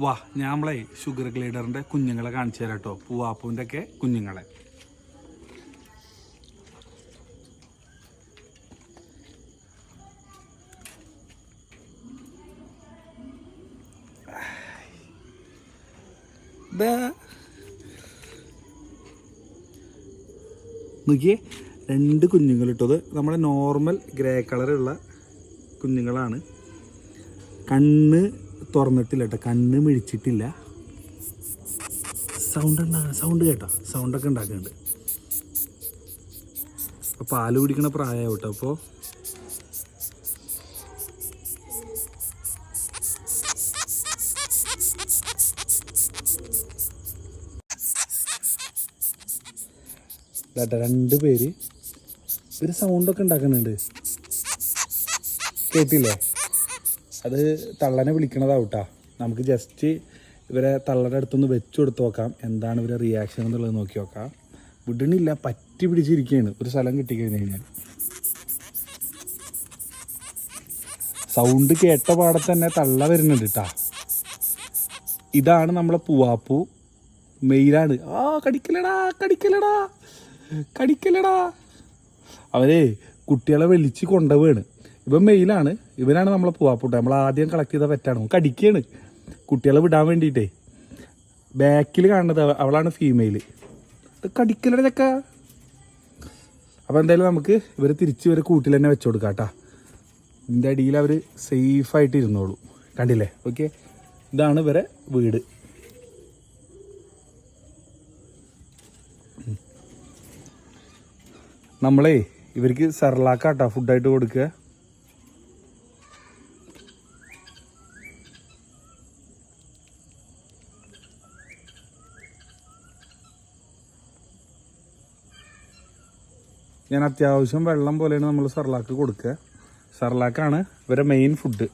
വാ ഞാൻ നമ്മളെ ഷുഗർ ഗ്ലൈഡറിന്റെ കുഞ്ഞുങ്ങളെ കാണിച്ചു തരാം കേട്ടോ. പൂവാപ്പൂവിൻ്റെ ഒക്കെ കുഞ്ഞുങ്ങളെ. നോക്കിയേ, 2 കുഞ്ഞുങ്ങൾ ഇട്ടത് നമ്മുടെ നോർമൽ ഗ്രേ കളറുള്ള കുഞ്ഞുങ്ങളാണ്. കണ്ണ് തുറന്നിട്ടില്ല കേട്ടോ, കണ്ണ് മിഴിച്ചിട്ടില്ല. സൗണ്ട് കേട്ടോ, സൗണ്ടൊക്കെ ഉണ്ടാക്കുന്നുണ്ട്. അപ്പോൾ പാല് കുടിക്കണ പ്രായമാണ് കേട്ടോ. അപ്പോൾ കേട്ടോ 2 പേര് ഇവർ സൗണ്ടൊക്കെ ഉണ്ടാക്കുന്നുണ്ട്, കേട്ടില്ലേ? അത് തള്ളനെ വിളിക്കണതാവട്ടാ. നമുക്ക് ജസ്റ്റ് ഇവരെ തള്ളയുടെ അടുത്തൊന്ന് വെച്ച് കൊടുത്ത് നോക്കാം, എന്താണ് ഇവരെ റിയാക്ഷൻ എന്നുള്ളത് നോക്കി നോക്കാം. വിടണില്ല, പറ്റി പിടിച്ചിരിക്കുകയാണ് ഒരു സ്ഥലം കിട്ടിക്കഴിഞ്ഞ് കഴിഞ്ഞാൽ. സൗണ്ട് കേട്ട പാടെ തന്നെ തള്ള വരുന്നുണ്ട് കേട്ടാ. ഇതാണ് നമ്മളെ പൂവാപ്പൂ, മെയിലാണ്. കടിക്കലടാ. അവരെ കുട്ടികളെ വലിച്ച് കൊണ്ടുപോവാണ്. ഇവൻ മെയിലാണ്, ഇവനാണ് നമ്മളെ പൂവാപ്പൂട്ട. നമ്മൾ ആദ്യം കളക്ട് ചെയ്ത പെറ്റാണ്. കടിക്കുകയാണ് കുട്ടികളെ വിടാൻ വേണ്ടിയിട്ടേ. ബാക്കിൽ കാണുന്നത് അവളാണ് ഫീമെയിൽ. കടിക്കലട ചക്ക. അപ്പോൾ എന്തായാലും നമുക്ക് ഇവർ തിരിച്ച് ഇവരെ കൂട്ടിൽ തന്നെ വെച്ചു കൊടുക്കാം കേട്ടോ. ഇതിൻ്റെ അടിയിൽ അവർ സേഫായിട്ട് ഇരുന്നോളൂ. കണ്ടില്ലേ? ഓക്കെ, ഇതാണ് ഇവരെ വീട്. നമ്മളേ ഇവർക്ക് സെർലാക്കാട്ടോ ഫുഡായിട്ട് കൊടുക്കുക. ഞാൻ അത്യാവശ്യം വെള്ളം പോലെയാണ് നമ്മൾ സെർലാക്ക് കൊടുക്കുക. സെർലാക്കാണ് ഇവരെ മെയിൻ ഫുഡ്.